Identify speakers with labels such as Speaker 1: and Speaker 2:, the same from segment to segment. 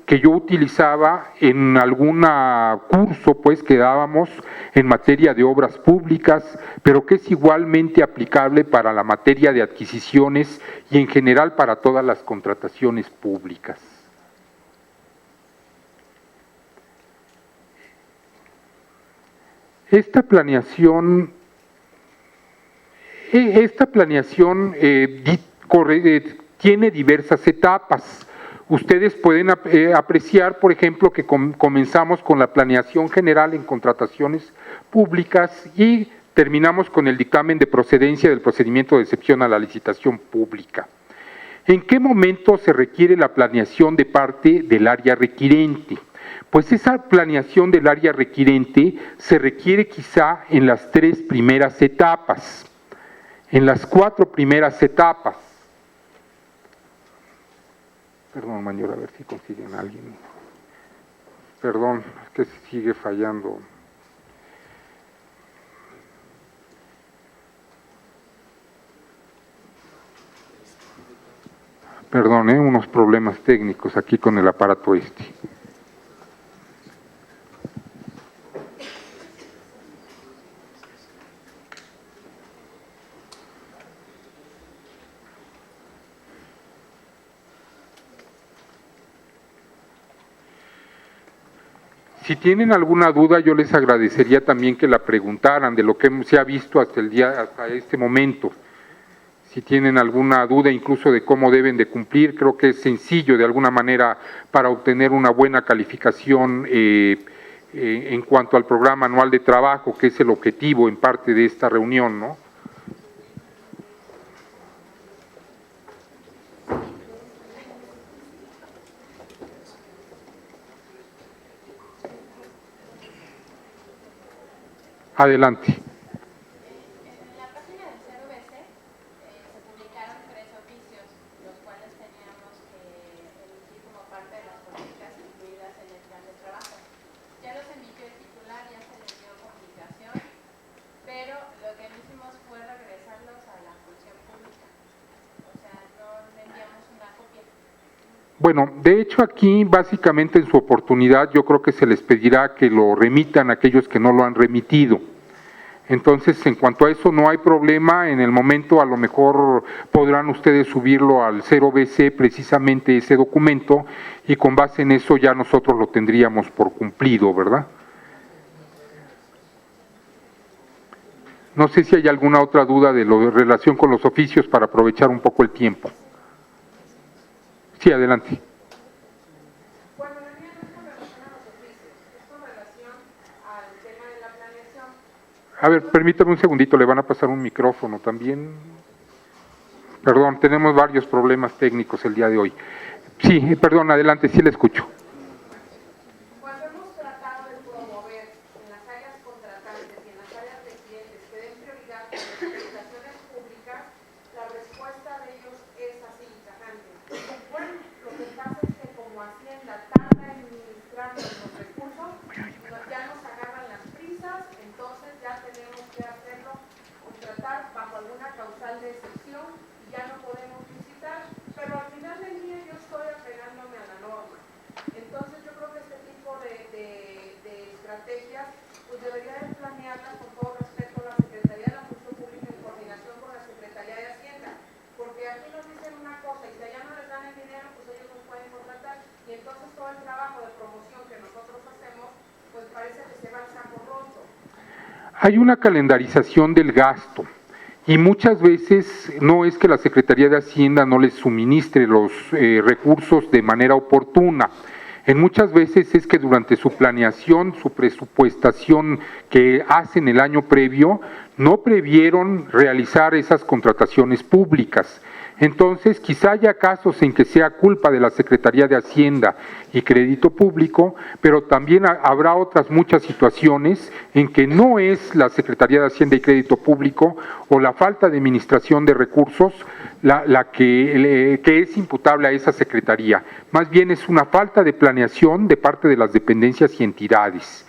Speaker 1: que yo utilizaba en algún curso pues que dábamos en materia de obras públicas, pero que es igualmente aplicable para la materia de adquisiciones y en general para todas las contrataciones públicas. Esta planeación tiene diversas etapas. Ustedes pueden apreciar, por ejemplo, que comenzamos con la planeación general en contrataciones públicas y terminamos con el dictamen de procedencia del procedimiento de excepción a la licitación pública. ¿En qué momento se requiere la planeación de parte del área requirente? Pues esa planeación del área requirente se requiere quizá en las 3 primeras etapas, en las 4 primeras etapas. Perdón, Mayor, a ver si consiguen a alguien. Perdón, es que sigue fallando. Perdón, unos problemas técnicos aquí con el aparato este. Si tienen alguna duda, yo les agradecería también que la preguntaran de lo que se ha visto hasta este momento. Si tienen alguna duda incluso de cómo deben de cumplir, creo que es sencillo de alguna manera para obtener una buena calificación en cuanto al programa anual de trabajo, que es el objetivo en parte de esta reunión, ¿no? Adelante.
Speaker 2: En la página del CERVC se publicaron 3 oficios, los cuales teníamos que emitir como parte de las políticas incluidas en el plan de trabajo. Ya los emitió el titular, ya se les dio comunicación, pero lo que no hicimos fue regresarlos a la función pública. O sea, no le enviamos una copia.
Speaker 1: Bueno, de hecho aquí básicamente en su oportunidad yo creo que se les pedirá que lo remitan a aquellos que no lo han remitido. Entonces, en cuanto a eso no hay problema, en el momento a lo mejor podrán ustedes subirlo al 0BC precisamente ese documento y con base en eso ya nosotros lo tendríamos por cumplido, ¿verdad? No sé si hay alguna otra duda de lo de relación con los oficios para aprovechar un poco el tiempo. Sí, adelante.
Speaker 3: Bueno, la mía no es con relación a los oficios, es con relación al tema de la planeación.
Speaker 1: A ver, permítame un segundito, le van a pasar un micrófono también. Perdón, tenemos varios problemas técnicos el día de hoy. Sí, perdón, adelante, sí le escucho.
Speaker 3: Cuando hemos tratado de promover en las áreas contratantes y en las áreas de clientes que den prioridad a las licitaciones públicas, la respuesta de ellos es así, tajante. Bueno, lo que pasa es que como Hacienda tarda en administrar los recursos, ya nos agarran las prisas, entonces ya tenemos que hacerlo, contratar bajo alguna causal de excepción y ya no podemos licitar, pero al final del día yo estoy apegándome a la norma. Entonces yo creo que este tipo de estrategias pues debería de planearlas con todo respeto a la Secretaría de la Función Pública en coordinación con la Secretaría de Hacienda, porque aquí nos dicen una cosa y si allá no les dan el dinero, pues ellos nos pueden contratar y entonces todo el trabajo de promoción que nosotros hacemos pues parece que se va al saco roto.
Speaker 1: Hay una calendarización del gasto y muchas veces no es que la Secretaría de Hacienda no les suministre los recursos de manera oportuna. En muchas veces es que durante su planeación, su presupuestación que hacen el año previo, no previeron realizar esas contrataciones públicas. Entonces, quizá haya casos en que sea culpa de la Secretaría de Hacienda y Crédito Público, pero también habrá otras muchas situaciones en que no es la Secretaría de Hacienda y Crédito Público o la falta de administración de recursos la que es imputable a esa Secretaría. Más bien es una falta de planeación de parte de las dependencias y entidades.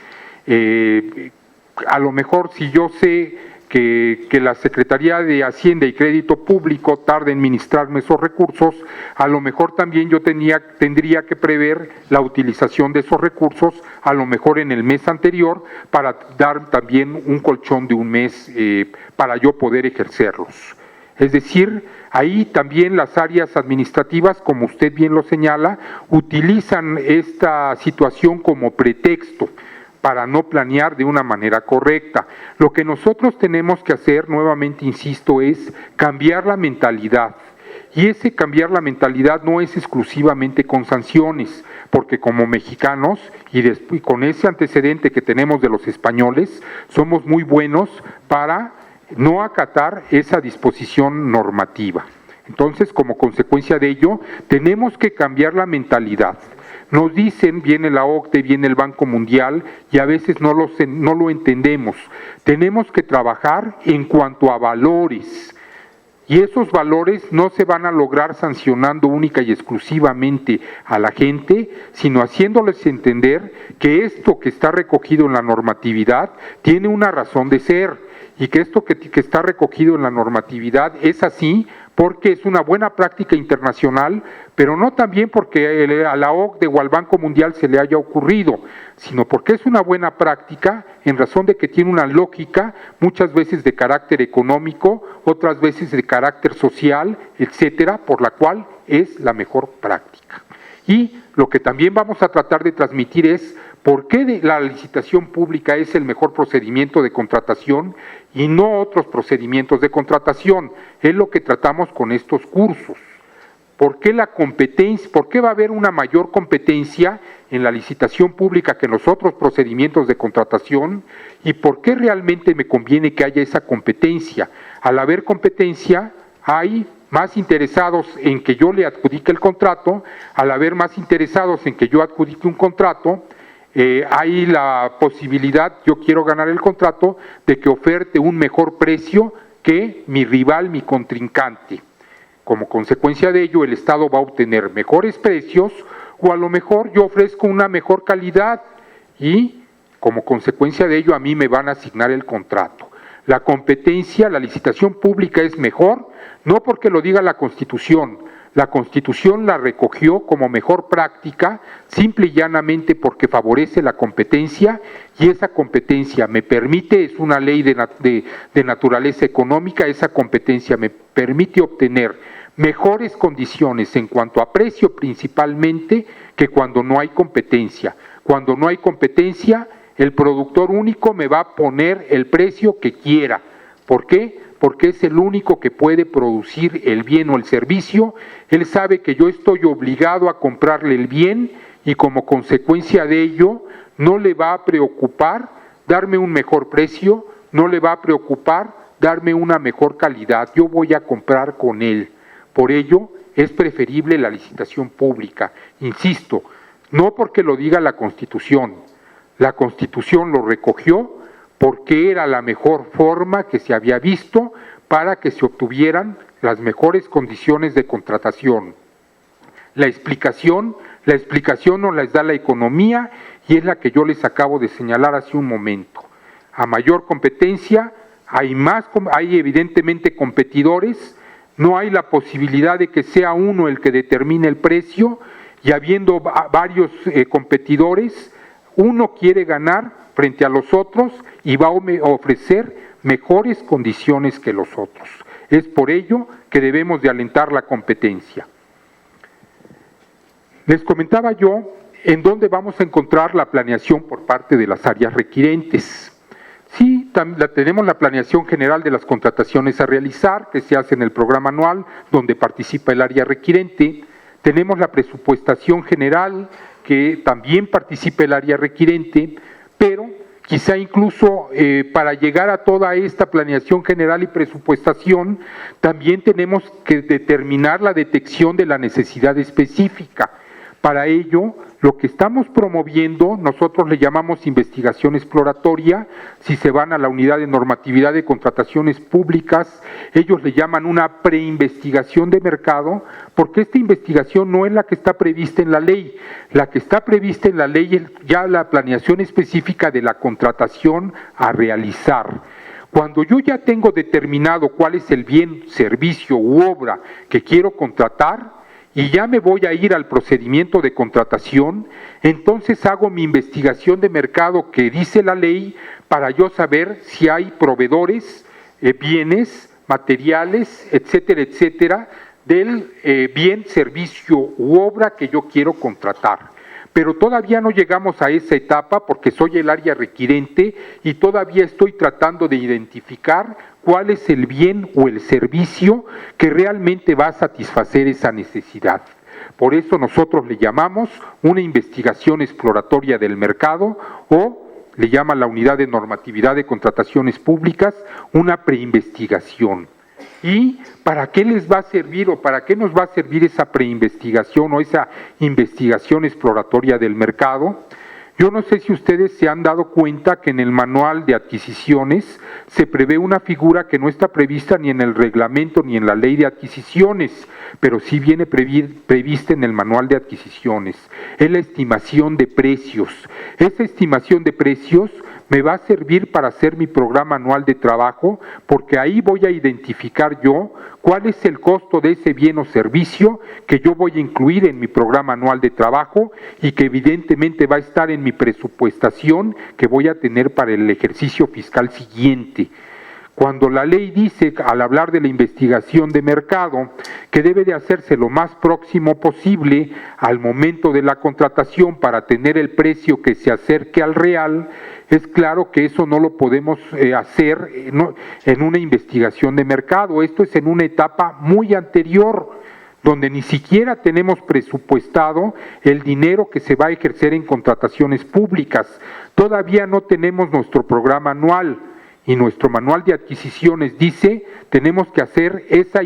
Speaker 1: A lo mejor si yo sé que la Secretaría de Hacienda y Crédito Público tarde en ministrarme esos recursos, a lo mejor también yo tendría que prever la utilización de esos recursos, a lo mejor en el mes anterior, para dar también un colchón de un mes para yo poder ejercerlos. Es decir, ahí también las áreas administrativas, como usted bien lo señala, utilizan esta situación como pretexto para no planear de una manera correcta. Lo que nosotros tenemos que hacer, nuevamente insisto, es cambiar la mentalidad. Y ese cambiar la mentalidad no es exclusivamente con sanciones, porque como mexicanos, y con ese antecedente que tenemos de los españoles, somos muy buenos para no acatar esa disposición normativa. Entonces, como consecuencia de ello, tenemos que cambiar la mentalidad. Nos dicen, viene la OCDE, viene el Banco Mundial, y a veces no lo entendemos. Tenemos que trabajar en cuanto a valores, y esos valores no se van a lograr sancionando única y exclusivamente a la gente, sino haciéndoles entender que esto que está recogido en la normatividad tiene una razón de ser, y que esto que está recogido en la normatividad es así porque es una buena práctica internacional, pero no también porque a la OCDE o al Banco Mundial se le haya ocurrido, sino porque es una buena práctica en razón de que tiene una lógica, muchas veces de carácter económico, otras veces de carácter social, etcétera, por la cual es la mejor práctica. Y lo que también vamos a tratar de transmitir es por qué la licitación pública es el mejor procedimiento de contratación y no otros procedimientos de contratación. Es lo que tratamos con estos cursos. ¿Por qué la competencia? ¿Por qué va a haber una mayor competencia en la licitación pública que en los otros procedimientos de contratación? ¿Y por qué realmente me conviene que haya esa competencia? Al haber competencia, hay más interesados en que yo le adjudique el contrato. Al haber más interesados en que yo adjudique un contrato, hay la posibilidad, yo quiero ganar el contrato, de que oferte un mejor precio que mi rival, mi contrincante. Como consecuencia de ello, el Estado va a obtener mejores precios, o a lo mejor yo ofrezco una mejor calidad y como consecuencia de ello a mí me van a asignar el contrato. La competencia, la licitación pública es mejor, no porque lo diga la Constitución. La Constitución la recogió como mejor práctica, simple y llanamente porque favorece la competencia, y esa competencia me permite, es una ley de naturaleza económica, esa competencia me permite obtener mejores condiciones en cuanto a precio principalmente que cuando no hay competencia. Cuando no hay competencia, el productor único me va a poner el precio que quiera. ¿Por qué? Porque es el único que puede producir el bien o el servicio. Él sabe que yo estoy obligado a comprarle el bien y como consecuencia de ello no le va a preocupar darme un mejor precio, no le va a preocupar darme una mejor calidad. Yo voy a comprar con él. Por ello es preferible la licitación pública. Insisto, no porque lo diga la Constitución. La Constitución lo recogió porque era la mejor forma que se había visto para que se obtuvieran las mejores condiciones de contratación. La explicación nos la da la economía y es la que yo les acabo de señalar hace un momento. A mayor competencia, hay evidentemente competidores, no hay la posibilidad de que sea uno el que determine el precio, y habiendo varios competidores, uno quiere ganar frente a los otros y va a ofrecer mejores condiciones que los otros. Es por ello que debemos de alentar la competencia. Les comentaba yo en dónde vamos a encontrar la planeación por parte de las áreas requirentes. Sí, tenemos la planeación general de las contrataciones a realizar, que se hace en el programa anual, donde participa el área requirente. Tenemos la presupuestación general, que también participa el área requirente, pero quizá incluso para llegar a toda esta planeación general y presupuestación, también tenemos que determinar la detección de la necesidad específica. Para ello, lo que estamos promoviendo, nosotros le llamamos investigación exploratoria. Si se van a la unidad de normatividad de contrataciones públicas, ellos le llaman una preinvestigación de mercado, porque esta investigación no es la que está prevista en la ley. La que está prevista en la ley es ya la planeación específica de la contratación a realizar. Cuando yo ya tengo determinado cuál es el bien, servicio u obra que quiero contratar y ya me voy a ir al procedimiento de contratación, entonces hago mi investigación de mercado que dice la ley para yo saber si hay proveedores, bienes, materiales, etcétera, etcétera, del bien, servicio u obra que yo quiero contratar. Pero todavía no llegamos a esa etapa porque soy el área requirente y todavía estoy tratando de identificar cuál es el bien o el servicio que realmente va a satisfacer esa necesidad. Por eso nosotros le llamamos una investigación exploratoria del mercado o le llama la Unidad de Normatividad de Contrataciones Públicas una preinvestigación. ¿Y para qué les va a servir o para qué nos va a servir esa preinvestigación o esa investigación exploratoria del mercado? Yo no sé si ustedes se han dado cuenta que en el manual de adquisiciones se prevé una figura que no está prevista ni en el reglamento ni en la ley de adquisiciones, pero sí viene prevista en el manual de adquisiciones. Es la estimación de precios. Esa estimación de precios me va a servir para hacer mi programa anual de trabajo, porque ahí voy a identificar yo cuál es el costo de ese bien o servicio que yo voy a incluir en mi programa anual de trabajo y que evidentemente va a estar en mi presupuestación que voy a tener para el ejercicio fiscal siguiente. Cuando la ley dice, al hablar de la investigación de mercado, que debe de hacerse lo más próximo posible al momento de la contratación para tener el precio que se acerque al real, es claro que eso no lo podemos hacer en una investigación de mercado. Esto es en una etapa muy anterior, donde ni siquiera tenemos presupuestado el dinero que se va a ejercer en contrataciones públicas. Todavía no tenemos nuestro programa anual. Y nuestro manual de adquisiciones dice, tenemos que hacer esa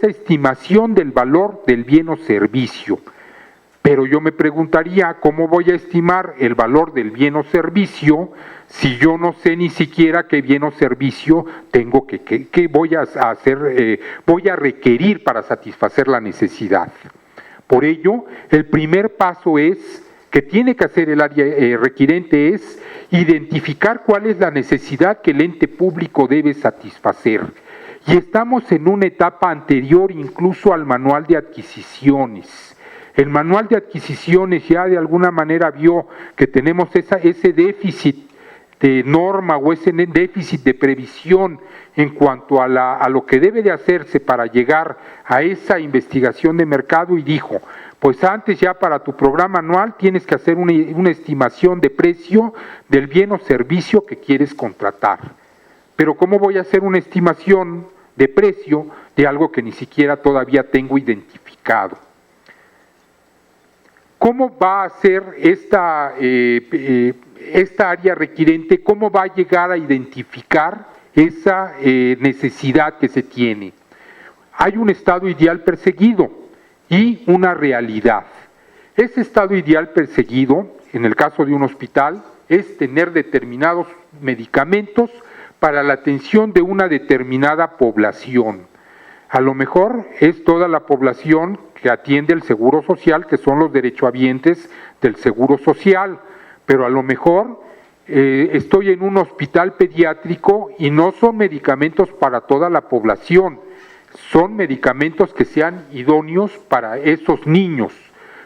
Speaker 1: estimación del valor del bien o servicio. Pero yo me preguntaría, ¿cómo voy a estimar el valor del bien o servicio si yo no sé ni siquiera qué bien o servicio tengo que voy a hacer, voy a requerir para satisfacer la necesidad? Por ello, el primer paso es que tiene que hacer el área requirente es identificar cuál es la necesidad que el ente público debe satisfacer. Y estamos en una etapa anterior incluso al manual de adquisiciones. El manual de adquisiciones ya de alguna manera vio que tenemos ese déficit de norma o ese déficit de previsión en cuanto a lo que debe de hacerse para llegar a esa investigación de mercado y dijo, pues antes ya para tu programa anual tienes que hacer una estimación de precio del bien o servicio que quieres contratar. Pero ¿cómo voy a hacer una estimación de precio de algo que ni siquiera todavía tengo identificado? ¿Cómo va a ser esta área requirente? ¿Cómo va a llegar a identificar esa necesidad que se tiene? Hay un estado ideal perseguido y una realidad. Ese estado ideal perseguido, en el caso de un hospital, es tener determinados medicamentos para la atención de una determinada población. A lo mejor es toda la población que atiende el Seguro Social, que son los derechohabientes del Seguro Social, pero a lo mejor estoy en un hospital pediátrico y no son medicamentos para toda la población, son medicamentos que sean idóneos para esos niños.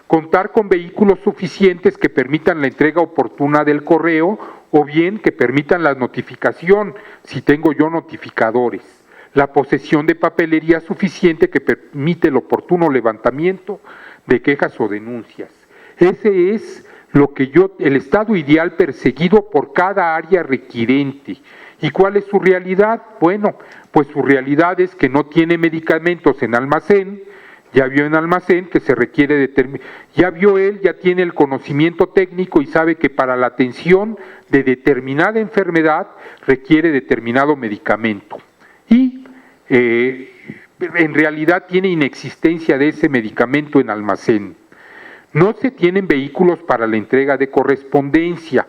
Speaker 1: Contar con vehículos suficientes que permitan la entrega oportuna del correo o bien que permitan la notificación, si tengo yo notificadores. La posesión de papelería suficiente que permite el oportuno levantamiento de quejas o denuncias. Ese es el estado ideal perseguido por cada área requirente. ¿Y cuál es su realidad? Bueno, pues su realidad es que no tiene medicamentos en almacén. Ya vio en almacén que se requiere ya tiene el conocimiento técnico y sabe que para la atención de determinada enfermedad requiere determinado medicamento. Y en realidad tiene inexistencia de ese medicamento en almacén. No se tienen vehículos para la entrega de correspondencia,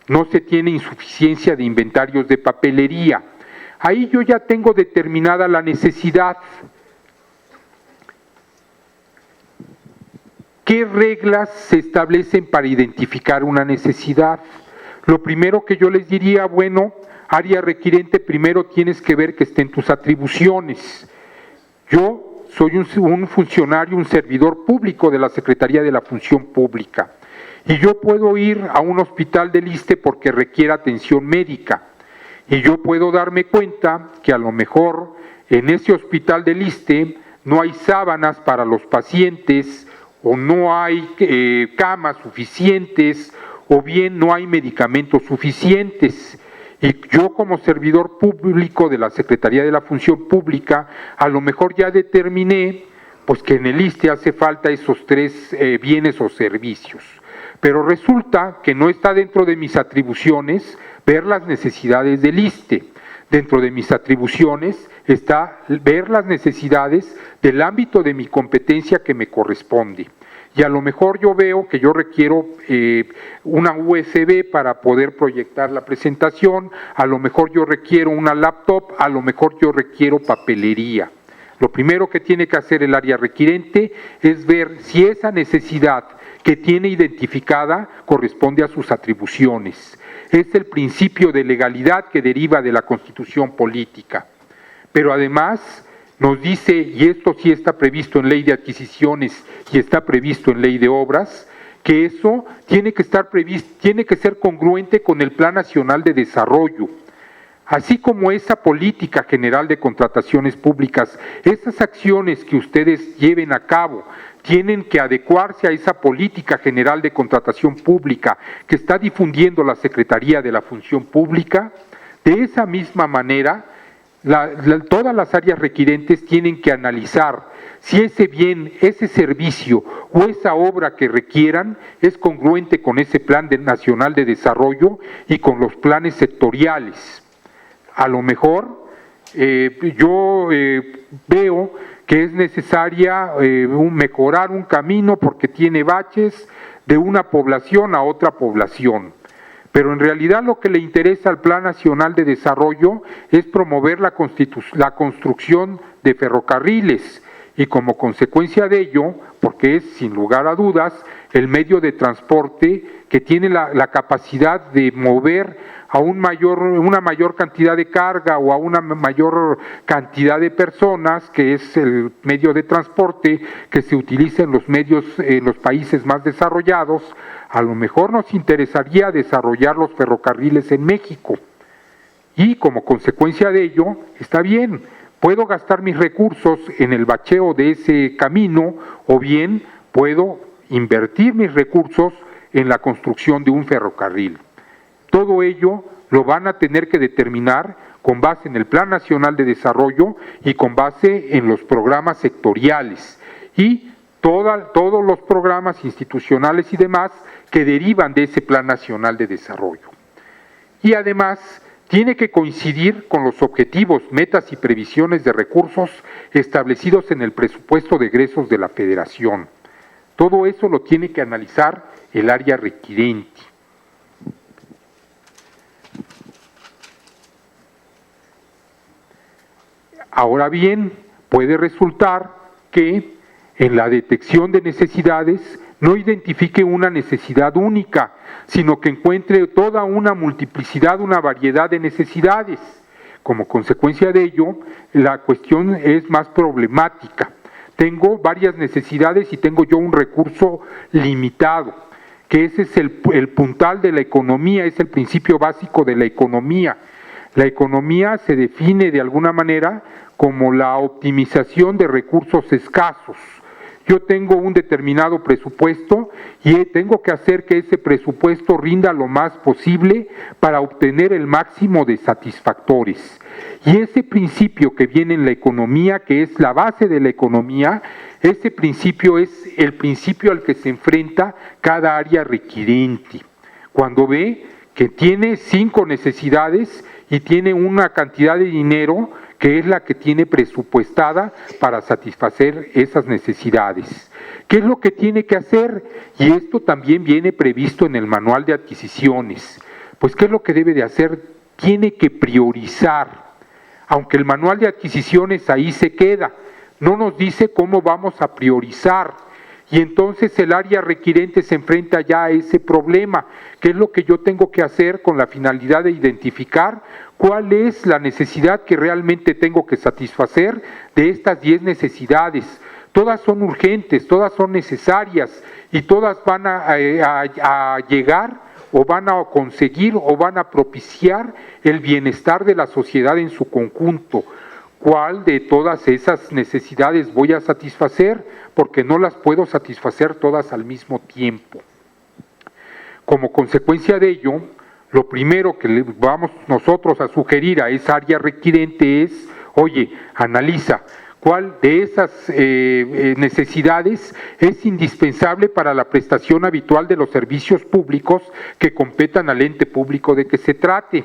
Speaker 1: no se tiene insuficiencia de inventarios de papelería. Ahí yo ya tengo determinada la necesidad. ¿Qué reglas se establecen para identificar una necesidad? Lo primero que yo les diría, bueno, área requirente, primero tienes que ver que esté en tus atribuciones. Yo soy un funcionario, un servidor público de la Secretaría de la Función Pública, y yo puedo ir a un hospital del ISSSTE porque requiere atención médica, y yo puedo darme cuenta que a lo mejor en ese hospital del ISSSTE no hay sábanas para los pacientes, o no hay camas suficientes, o bien no hay medicamentos suficientes. Y yo como servidor público de la Secretaría de la Función Pública, a lo mejor ya determiné pues que en el ISSSTE hace falta esos 3 bienes o servicios. Pero resulta que no está dentro de mis atribuciones ver las necesidades del ISSSTE. Dentro de mis atribuciones está ver las necesidades del ámbito de mi competencia que me corresponde. Y a lo mejor yo veo que yo requiero una USB para poder proyectar la presentación, a lo mejor yo requiero una laptop, a lo mejor yo requiero papelería. Lo primero que tiene que hacer el área requirente es ver si esa necesidad que tiene identificada corresponde a sus atribuciones. Es el principio de legalidad que deriva de la Constitución política. Pero además nos dice, y esto sí está previsto en Ley de Adquisiciones y está previsto en Ley de Obras, que eso tiene que estar previsto, tiene que ser congruente con el Plan Nacional de Desarrollo. Así como esa política general de contrataciones públicas, esas acciones que ustedes lleven a cabo tienen que adecuarse a esa política general de contratación pública que está difundiendo la Secretaría de la Función Pública. De esa misma manera, todas las áreas requirentes tienen que analizar si ese bien, ese servicio o esa obra que requieran es congruente con ese Plan Nacional de Desarrollo y con los planes sectoriales. A lo mejor yo veo que es necesaria mejorar un camino porque tiene baches de una población a otra población. Pero en realidad lo que le interesa al Plan Nacional de Desarrollo es promover la construcción de ferrocarriles y como consecuencia de ello, porque es sin lugar a dudas el medio de transporte que tiene la capacidad de mover a una mayor cantidad de carga o a una mayor cantidad de personas, que es el medio de transporte que se utiliza en los países más desarrollados. A lo mejor nos interesaría desarrollar los ferrocarriles en México y como consecuencia de ello, está bien, puedo gastar mis recursos en el bacheo de ese camino o bien puedo invertir mis recursos en la construcción de un ferrocarril. Todo ello lo van a tener que determinar con base en el Plan Nacional de Desarrollo y con base en los programas sectoriales y todos los programas institucionales y demás que derivan de ese Plan Nacional de Desarrollo. Y además tiene que coincidir con los objetivos, metas y previsiones de recursos establecidos en el presupuesto de egresos de la Federación. Todo eso lo tiene que analizar el área requirente. Ahora bien, puede resultar que en la detección de necesidades no identifique una necesidad única, sino que encuentre toda una multiplicidad, una variedad de necesidades. Como consecuencia de ello, la cuestión es más problemática. Tengo varias necesidades y tengo yo un recurso limitado, que ese es el puntal de la economía, es el principio básico de la economía. La economía se define de alguna manera como la optimización de recursos escasos. Yo tengo un determinado presupuesto y tengo que hacer que ese presupuesto rinda lo más posible para obtener el máximo de satisfactores. Y ese principio que viene en la economía, que es la base de la economía, ese principio es el principio al que se enfrenta cada área requirente. Cuando ve que tiene 5 necesidades y tiene una cantidad de dinero que es la que tiene presupuestada para satisfacer esas necesidades. ¿Qué es lo que tiene que hacer? Y esto también viene previsto en el manual de adquisiciones. Pues, ¿qué es lo que debe de hacer? Tiene que priorizar. Aunque el manual de adquisiciones ahí se queda, no nos dice cómo vamos a priorizar. Y entonces el área requirente se enfrenta ya a ese problema. ¿Qué es lo que yo tengo que hacer con la finalidad de identificar cuál es la necesidad que realmente tengo que satisfacer de estas 10 necesidades? Todas son urgentes, todas son necesarias y todas van a llegar o van a conseguir o van a propiciar el bienestar de la sociedad en su conjunto. ¿Cuál de todas esas necesidades voy a satisfacer? Porque no las puedo satisfacer todas al mismo tiempo. Como consecuencia de ello, lo primero que le vamos nosotros a sugerir a esa área requirente es, oye, analiza cuál de esas necesidades es indispensable para la prestación habitual de los servicios públicos que competan al ente público de que se trate.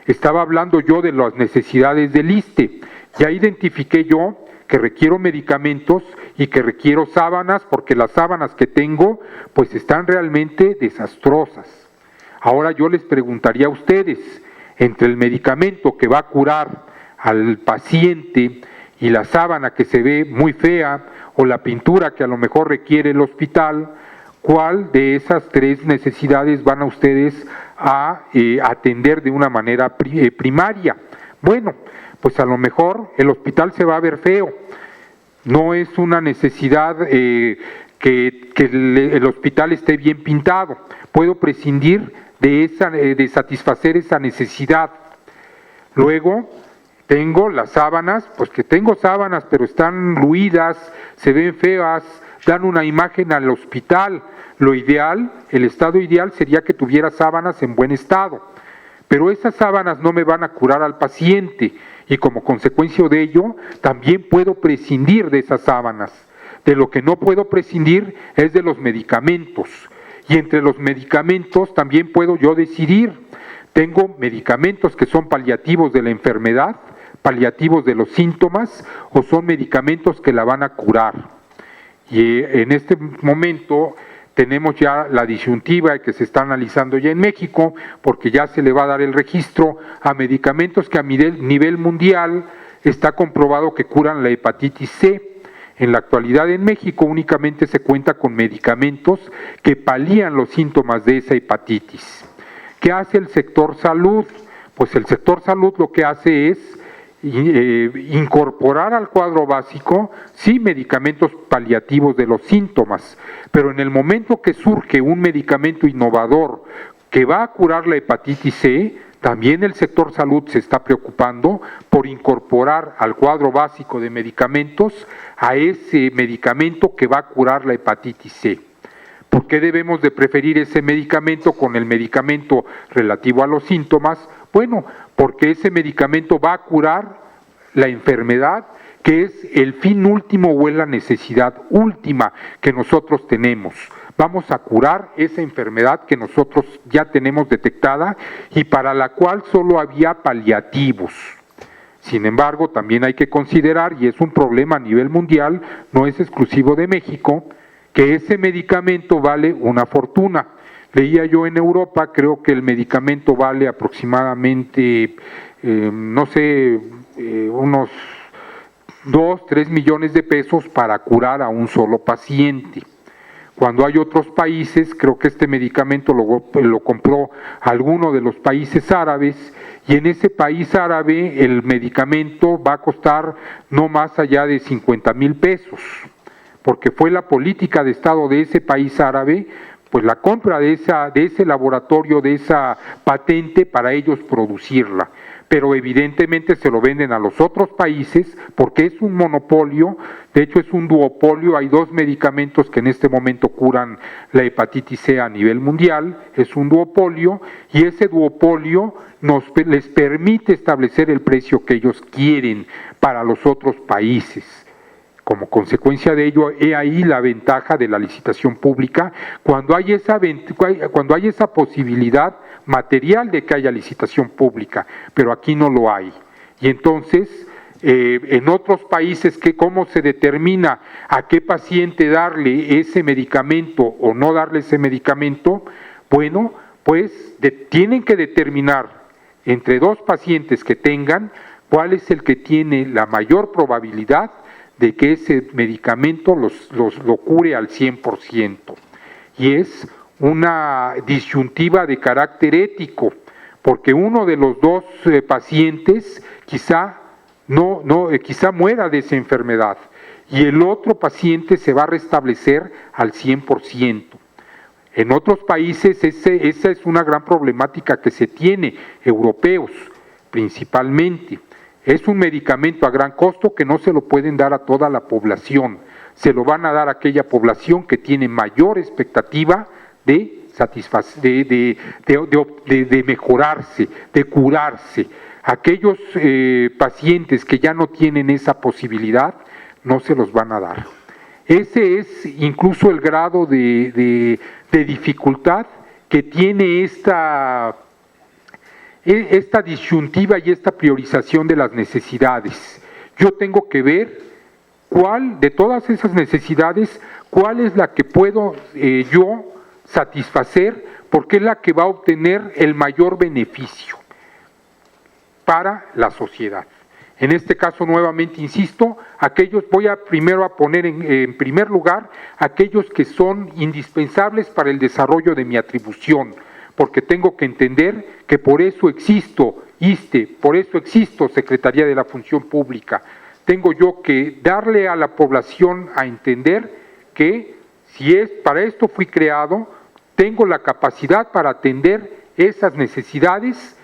Speaker 1: Estaba hablando yo de las necesidades del ISSSTE. Ya identifiqué yo que requiero medicamentos y que requiero sábanas, porque las sábanas que tengo pues están realmente desastrosas. Ahora yo les preguntaría a ustedes, entre el medicamento que va a curar al paciente y la sábana que se ve muy fea o la pintura que a lo mejor requiere el hospital, ¿cuál de esas 3 necesidades van a ustedes a atender de una manera primaria? Bueno, pues a lo mejor el hospital se va a ver feo. No es una necesidad que el hospital esté bien pintado. Puedo prescindir de satisfacer esa necesidad. Luego tengo las sábanas, pues que tengo sábanas, pero están ruidas, se ven feas, dan una imagen al hospital. Lo ideal, el estado ideal sería que tuviera sábanas en buen estado. Pero esas sábanas no me van a curar al paciente y como consecuencia de ello también puedo prescindir de esas sábanas. De lo que no puedo prescindir es de los medicamentos. Y entre los medicamentos también puedo yo decidir. Tengo medicamentos que son paliativos de la enfermedad, paliativos de los síntomas, o son medicamentos que la van a curar. Y en este momento tenemos ya la disyuntiva que se está analizando ya en México, porque ya se le va a dar el registro a medicamentos que a nivel mundial está comprobado que curan la hepatitis C. En la actualidad en México únicamente se cuenta con medicamentos que palían los síntomas de esa hepatitis. ¿Qué hace el sector salud? Pues el sector salud lo que hace es incorporar al cuadro básico, sí, medicamentos paliativos de los síntomas, pero en el momento que surge un medicamento innovador que va a curar la hepatitis C, también el sector salud se está preocupando por incorporar al cuadro básico de medicamentos a ese medicamento que va a curar la hepatitis C. ¿Por qué debemos de preferir ese medicamento con el medicamento relativo a los síntomas? Bueno, porque ese medicamento va a curar la enfermedad, que es el fin último o es la necesidad última que nosotros tenemos. Vamos a curar esa enfermedad que nosotros ya tenemos detectada y para la cual solo había paliativos. Sin embargo, también hay que considerar, y es un problema a nivel mundial, no es exclusivo de México, que ese medicamento vale una fortuna. Leía yo en Europa, creo que el medicamento vale aproximadamente, unos 2-3 millones de pesos para curar a un solo paciente. Cuando hay otros países, creo que este medicamento lo compró alguno de los países árabes, y en ese país árabe el medicamento va a costar no más allá de 50,000 pesos, porque fue la política de Estado de ese país árabe, pues la compra de ese laboratorio, de esa patente para ellos producirla. Pero evidentemente se lo venden a los otros países porque es un monopolio, de hecho es un duopolio, hay 2 medicamentos que en este momento curan la hepatitis C a nivel mundial, es un duopolio y ese duopolio les permite establecer el precio que ellos quieren para los otros países. Como consecuencia de ello, he ahí la ventaja de la licitación pública, cuando hay esa posibilidad material de que haya licitación pública, pero aquí no lo hay. Y entonces, en otros países, ¿cómo se determina a qué paciente darle ese medicamento o no darle ese medicamento? Bueno, pues tienen que determinar entre 2 pacientes que tengan cuál es el que tiene la mayor probabilidad de que ese medicamento lo cure al 100%. Y es una disyuntiva de carácter ético, porque uno de los dos pacientes quizá quizá muera de esa enfermedad y el otro paciente se va a restablecer al 100%. En otros países esa es una gran problemática que se tiene, europeos principalmente. Es un medicamento a gran costo que no se lo pueden dar a toda la población, se lo van a dar a aquella población que tiene mayor expectativa de mejorarse, de curarse. Aquellos pacientes que ya no tienen esa posibilidad, no se los van a dar. Ese es incluso el grado de dificultad que tiene esta disyuntiva y esta priorización de las necesidades. Yo tengo que ver cuál de todas esas necesidades, cuál es la que puedo yo satisfacer, porque es la que va a obtener el mayor beneficio para la sociedad. En este caso, nuevamente insisto, voy a primero poner en primer lugar aquellos que son indispensables para el desarrollo de mi atribución, porque tengo que entender que por eso existo ISSSTE, por eso existo Secretaría de la Función Pública. Tengo yo que darle a la población a entender que para esto fui creado, tengo la capacidad para atender esas necesidades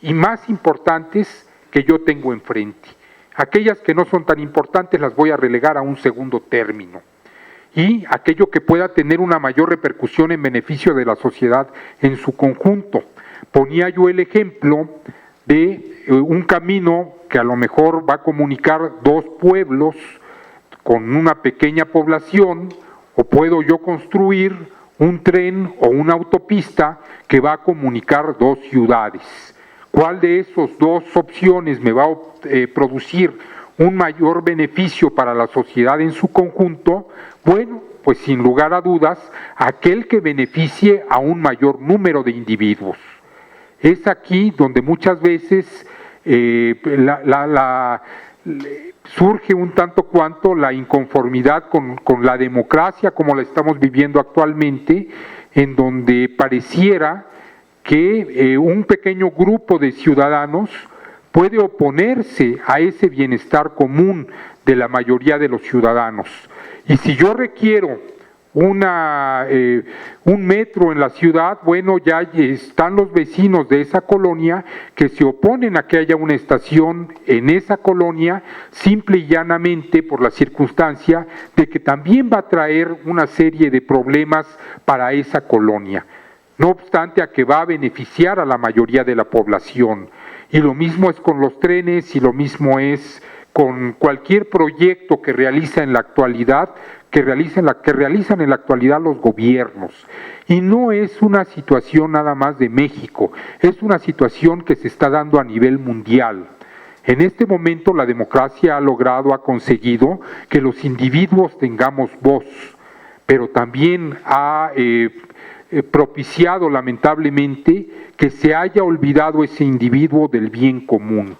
Speaker 1: y más importantes que yo tengo enfrente. Aquellas que no son tan importantes las voy a relegar a un segundo término. Y aquello que pueda tener una mayor repercusión en beneficio de la sociedad en su conjunto. Ponía yo el ejemplo de un camino que a lo mejor va a comunicar dos pueblos con una pequeña población, o puedo yo construir un tren o una autopista que va a comunicar dos ciudades. ¿Cuál de esas dos opciones me va a producir un mayor beneficio para la sociedad en su conjunto? Bueno, pues sin lugar a dudas, aquel que beneficie a un mayor número de individuos. Es aquí donde muchas veces surge un tanto cuanto la inconformidad con la democracia como la estamos viviendo actualmente, en donde pareciera que un pequeño grupo de ciudadanos puede oponerse a ese bienestar común de la mayoría de los ciudadanos. Y si yo requiero un metro en la ciudad, bueno, ya están los vecinos de esa colonia que se oponen a que haya una estación en esa colonia, simple y llanamente por la circunstancia de que también va a traer una serie de problemas para esa colonia, no obstante a que va a beneficiar a la mayoría de la población. Y lo mismo es con los trenes, y lo mismo es con cualquier proyecto que realiza en la actualidad, que realizan en la actualidad los gobiernos. Y no es una situación nada más de México, es una situación que se está dando a nivel mundial. En este momento la democracia ha conseguido que los individuos tengamos voz, pero también ha propiciado lamentablemente que se haya olvidado ese individuo del bien común.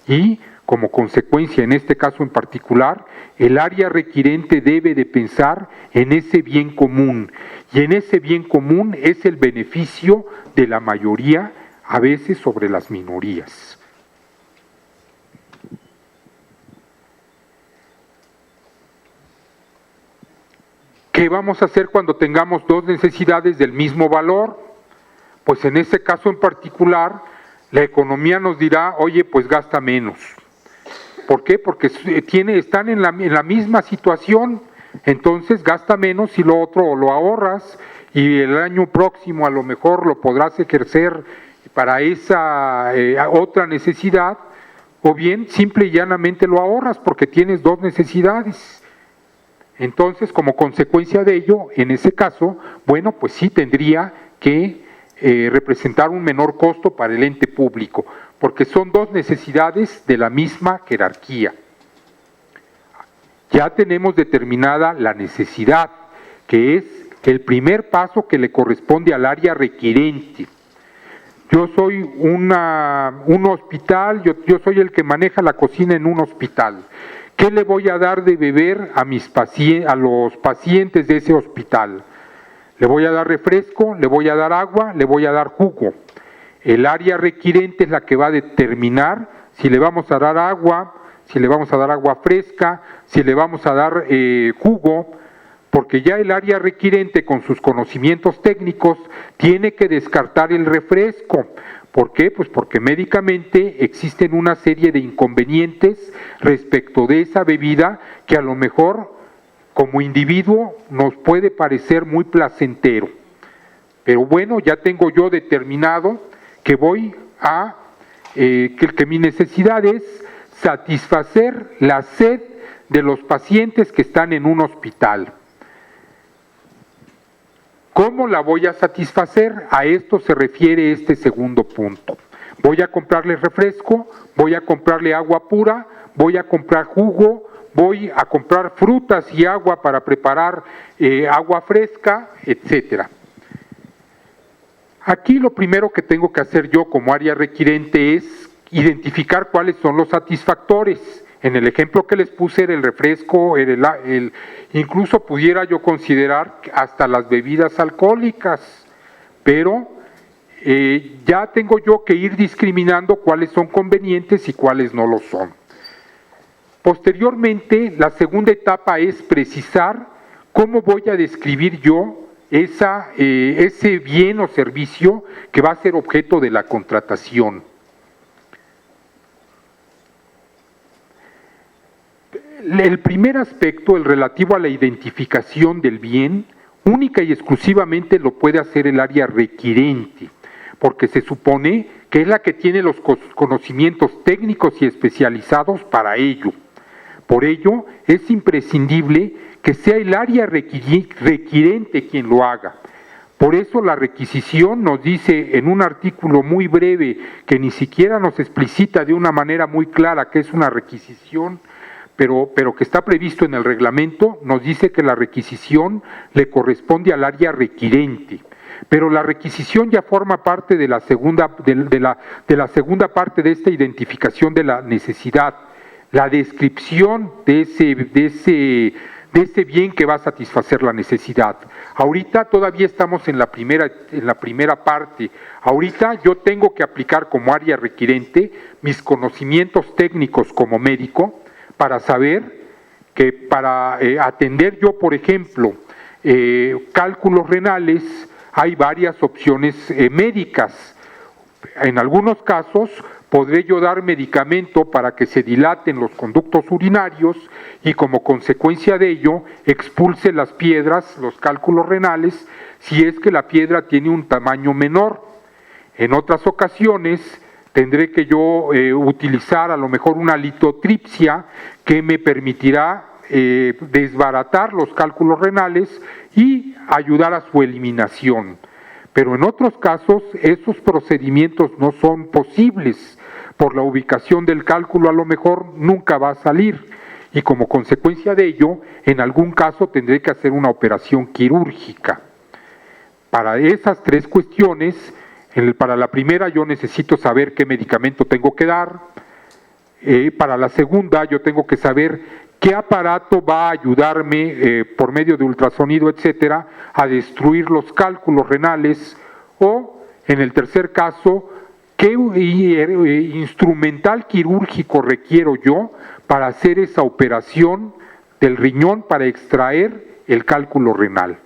Speaker 1: Y como consecuencia, en este caso en particular, el área requirente debe de pensar en ese bien común, y en ese bien común es el beneficio de la mayoría, a veces sobre las minorías. ¿Qué vamos a hacer cuando tengamos dos necesidades del mismo valor? Pues en este caso en particular, la economía nos dirá, oye, pues gasta menos. ¿Por qué? Porque están en la misma situación, entonces gasta menos y lo otro lo ahorras y el año próximo a lo mejor lo podrás ejercer para esa otra necesidad, o bien simple y llanamente lo ahorras porque tienes dos necesidades. Entonces, como consecuencia de ello, en ese caso, bueno, pues sí tendría que representar un menor costo para el ente público, porque son dos necesidades de la misma jerarquía. Ya tenemos determinada la necesidad, que es el primer paso que le corresponde al área requirente. Yo soy un hospital, yo soy el que maneja la cocina en un hospital. ¿Qué le voy a dar de beber a los pacientes de ese hospital? ¿Le voy a dar refresco? ¿Le voy a dar agua? ¿Le voy a dar jugo? El área requirente es la que va a determinar si le vamos a dar agua, si le vamos a dar agua fresca, si le vamos a dar jugo, porque ya el área requirente con sus conocimientos técnicos tiene que descartar el refresco. ¿Por qué? Pues porque médicamente existen una serie de inconvenientes respecto de esa bebida que a lo mejor como individuo nos puede parecer muy placentero. Pero bueno, ya tengo yo determinado que voy a, que mi necesidad es satisfacer la sed de los pacientes que están en un hospital. ¿Cómo la voy a satisfacer? A esto se refiere este segundo punto. Voy a comprarle refresco, voy a comprarle agua pura, voy a comprar jugo, voy a comprar frutas y agua para preparar agua fresca, etcétera. Aquí lo primero que tengo que hacer yo como área requirente es identificar cuáles son los satisfactores. En el ejemplo que les puse era el refresco, incluso pudiera yo considerar hasta las bebidas alcohólicas, pero ya tengo yo que ir discriminando cuáles son convenientes y cuáles no lo son. Posteriormente, la segunda etapa es precisar cómo voy a describir yo ese bien o servicio que va a ser objeto de la contratación. El primer aspecto, el relativo a la identificación del bien, única y exclusivamente lo puede hacer el área requirente, porque se supone que es la que tiene los conocimientos técnicos y especializados para ello. Por ello, es imprescindible que sea el área requirente quien lo haga. Por eso la requisición nos dice en un artículo muy breve, que ni siquiera nos explicita de una manera muy clara qué es una requisición, pero que está previsto en el reglamento, nos dice que la requisición le corresponde al área requirente. Pero la requisición ya forma parte de la segunda, de la segunda parte de esta identificación de la necesidad, la descripción de ese bien que va a satisfacer la necesidad. Ahorita todavía estamos en la primera parte. Ahorita yo tengo que aplicar como área requirente mis conocimientos técnicos como médico para saber que para atender yo, por ejemplo, cálculos renales, hay varias opciones médicas. En algunos casos podré yo dar medicamento para que se dilaten los conductos urinarios y como consecuencia de ello expulse las piedras, los cálculos renales, si es que la piedra tiene un tamaño menor. En otras ocasiones tendré que yo utilizar a lo mejor una litotripsia que me permitirá desbaratar los cálculos renales y ayudar a su eliminación. Pero en otros casos esos procedimientos no son posibles. Por la ubicación del cálculo a lo mejor nunca va a salir y como consecuencia de ello, en algún caso tendré que hacer una operación quirúrgica. Para esas tres cuestiones, para la primera yo necesito saber qué medicamento tengo que dar, para la segunda yo tengo que saber qué aparato va a ayudarme por medio de ultrasonido, etcétera, a destruir los cálculos renales, o en el tercer caso, qué instrumental quirúrgico requiero yo para hacer esa operación del riñón para extraer el cálculo renal.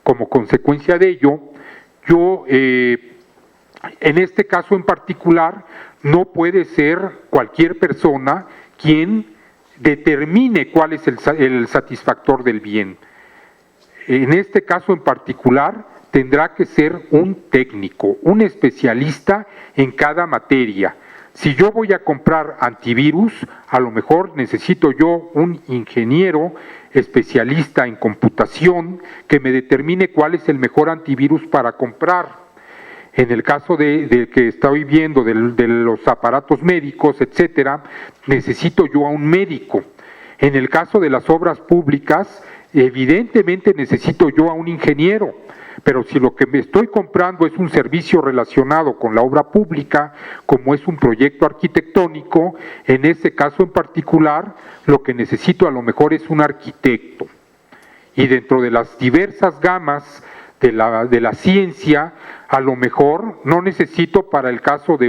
Speaker 1: Como consecuencia de ello, yo en este caso en particular no puede ser cualquier persona quien determine cuál es el satisfactor del bien. En este caso en particular tendrá que ser un técnico, un especialista en cada materia. Si yo voy a comprar antivirus, a lo mejor necesito yo un ingeniero especialista en computación que me determine cuál es el mejor antivirus para comprar. En el caso de que estoy viendo de los aparatos médicos, etcétera, necesito yo a un médico. En el caso de las obras públicas, evidentemente necesito yo a un ingeniero, Pero si lo que me estoy comprando es un servicio relacionado con la obra pública, como es un proyecto arquitectónico, en ese caso en particular, lo que necesito a lo mejor es un arquitecto. Y dentro de las diversas gamas de la ciencia, a lo mejor no necesito para el caso de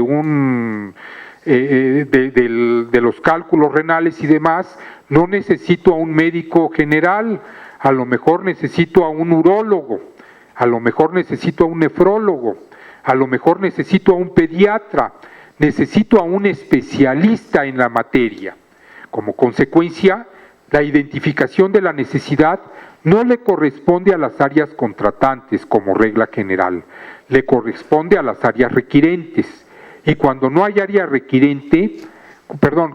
Speaker 1: de los cálculos renales y demás, no necesito a un médico general, a lo mejor necesito a un urólogo, a lo mejor necesito a un nefrólogo, a lo mejor necesito a un pediatra, necesito a un especialista en la materia. Como consecuencia, la identificación de la necesidad no le corresponde a las áreas contratantes como regla general, le corresponde a las áreas requirentes. Y cuando no hay área requirente,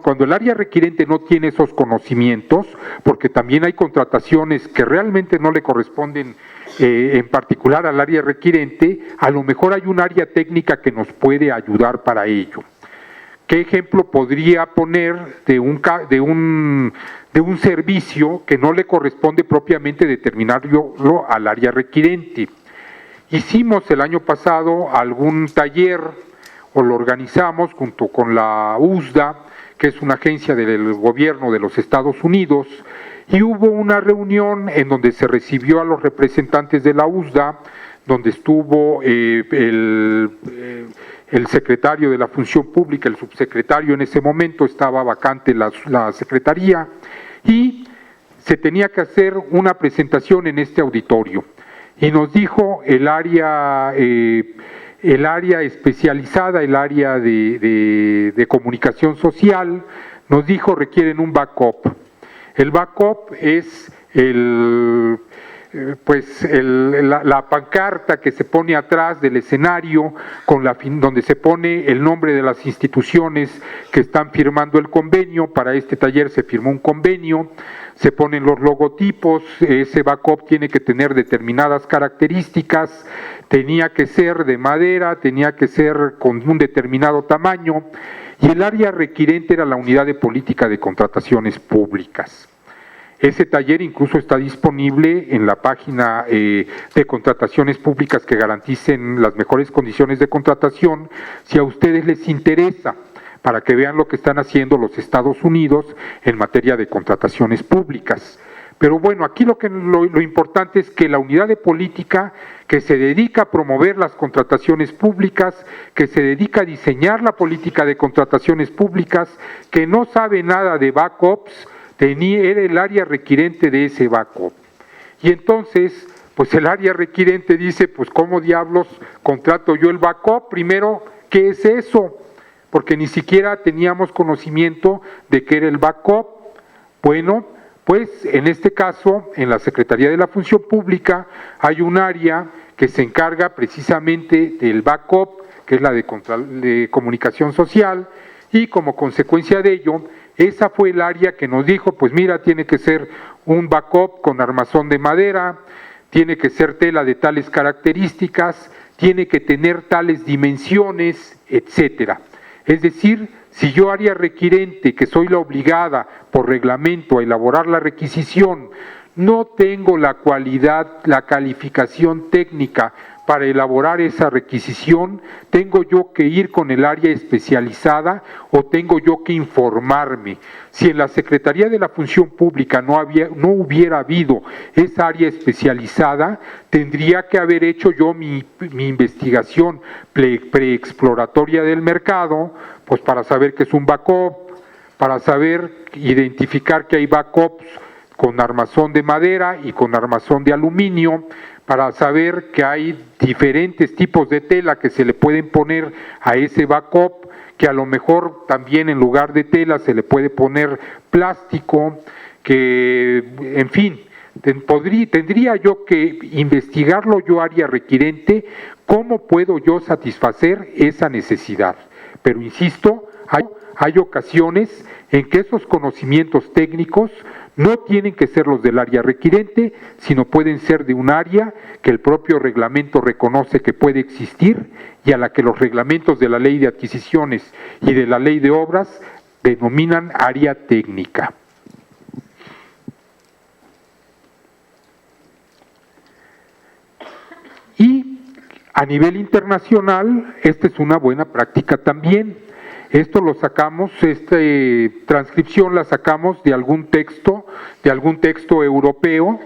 Speaker 1: cuando el área requirente no tiene esos conocimientos, porque también hay contrataciones que realmente no le corresponden en particular al área requirente, a lo mejor hay un área técnica que nos puede ayudar para ello. ¿Qué ejemplo podría poner de un servicio que no le corresponde propiamente determinarlo al área requirente? Hicimos el año pasado algún taller, o lo organizamos junto con la USDA, que es una agencia del gobierno de los Estados Unidos, y hubo una reunión en donde se recibió a los representantes de la USDA, donde estuvo el secretario de la Función Pública, el subsecretario en ese momento, estaba vacante la secretaría, y se tenía que hacer una presentación en este auditorio. Y nos dijo el área especializada, el área de comunicación social, nos dijo requieren un backup. El backup es la pancarta que se pone atrás del escenario donde se pone el nombre de las instituciones que están firmando el convenio. Para este taller se firmó un convenio, se ponen los logotipos, ese backup tiene que tener determinadas características, tenía que ser de madera, tenía que ser con un determinado tamaño, y el área requirente era la unidad de política de contrataciones públicas. Ese taller incluso está disponible en la página de contrataciones públicas que garanticen las mejores condiciones de contratación, si a ustedes les interesa, para que vean lo que están haciendo los Estados Unidos en materia de contrataciones públicas. Pero bueno, aquí lo importante es que la unidad de política que se dedica a promover las contrataciones públicas, que se dedica a diseñar la política de contrataciones públicas, que no sabe nada de backups, era el área requirente de ese backup. Y entonces, pues el área requirente dice, pues ¿cómo diablos contrato yo el backup? Primero, ¿qué es eso? Porque ni siquiera teníamos conocimiento de qué era el backup. Bueno, pues en este caso, en la Secretaría de la Función Pública, hay un área que se encarga precisamente del backup, que es la de comunicación social, y como consecuencia de ello, esa fue el área que nos dijo, pues mira, tiene que ser un backup con armazón de madera, tiene que ser tela de tales características, tiene que tener tales dimensiones, etcétera. Es decir, si yo área requirente, que soy la obligada por reglamento a elaborar la requisición, no tengo la cualidad, la calificación técnica para elaborar esa requisición, tengo yo que ir con el área especializada o tengo yo que informarme. Si en la Secretaría de la Función Pública no hubiera habido esa área especializada, tendría que haber hecho yo mi investigación preexploratoria del mercado, pues para saber qué es un backup, para identificar que hay backups con armazón de madera y con armazón de aluminio, para saber que hay diferentes tipos de tela que se le pueden poner a ese backup, que a lo mejor también en lugar de tela se le puede poner plástico, que en fin, tendría yo que investigarlo yo área requirente, cómo puedo yo satisfacer esa necesidad. Pero insisto, hay ocasiones en que esos conocimientos técnicos no tienen que ser los del área requirente, sino pueden ser de un área que el propio reglamento reconoce que puede existir y a la que los reglamentos de la Ley de Adquisiciones y de la Ley de Obras denominan área técnica. A nivel internacional, esta es una buena práctica también. Esto lo sacamos, esta transcripción la sacamos de algún texto europeo,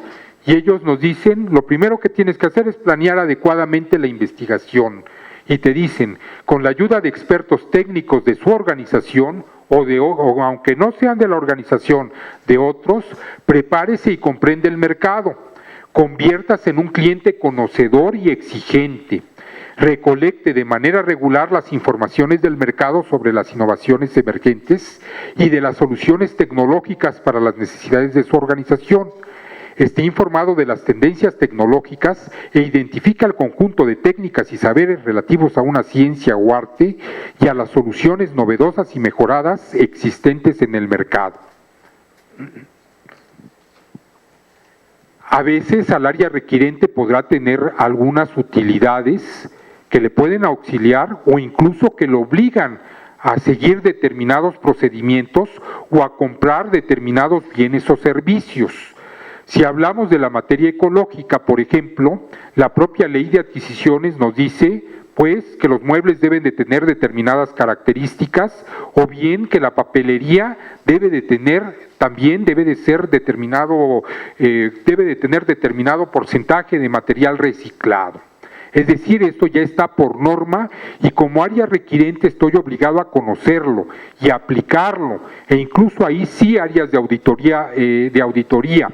Speaker 1: y ellos nos dicen, lo primero que tienes que hacer es planear adecuadamente la investigación. Y te dicen, con la ayuda de expertos técnicos de su organización, o aunque no sean de la organización de otros, prepárese y comprende el mercado. Conviértase en un cliente conocedor y exigente. Recolecte de manera regular las informaciones del mercado sobre las innovaciones emergentes y de las soluciones tecnológicas para las necesidades de su organización. Esté informado de las tendencias tecnológicas e identifica el conjunto de técnicas y saberes relativos a una ciencia o arte y a las soluciones novedosas y mejoradas existentes en el mercado. A veces al área requirente podrá tener algunas utilidades que le pueden auxiliar o incluso que lo obligan a seguir determinados procedimientos o a comprar determinados bienes o servicios. Si hablamos de la materia ecológica, por ejemplo, la propia ley de adquisiciones nos dice, pues, que los muebles deben de tener determinadas características, o bien que la papelería debe de tener determinado porcentaje de material reciclado. Es decir, esto ya está por norma y como área requirente estoy obligado a conocerlo y a aplicarlo, e incluso ahí sí áreas de auditoría.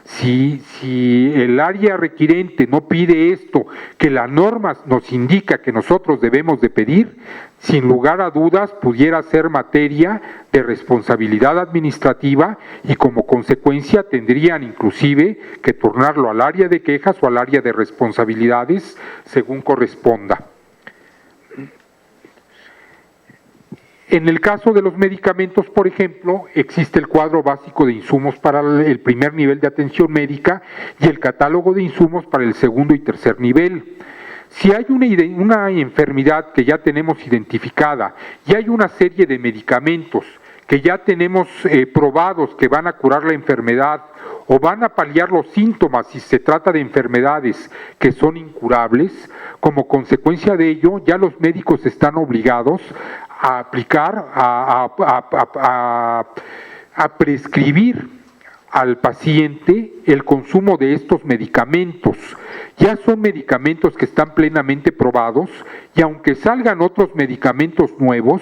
Speaker 1: Si el área requirente no pide esto, que la norma nos indica que nosotros debemos de pedir, sin lugar a dudas pudiera ser materia de responsabilidad administrativa y como consecuencia tendrían inclusive que turnarlo al área de quejas o al área de responsabilidades según corresponda. En el caso de los medicamentos, por ejemplo, existe el cuadro básico de insumos para el primer nivel de atención médica y el catálogo de insumos para el segundo y tercer nivel. Si hay una enfermedad que ya tenemos identificada y hay una serie de medicamentos que ya tenemos probados que van a curar la enfermedad o van a paliar los síntomas si se trata de enfermedades que son incurables, como consecuencia de ello ya los médicos están obligados a aplicar, a prescribir al paciente el consumo de estos medicamentos. Ya son medicamentos que están plenamente probados y aunque salgan otros medicamentos nuevos,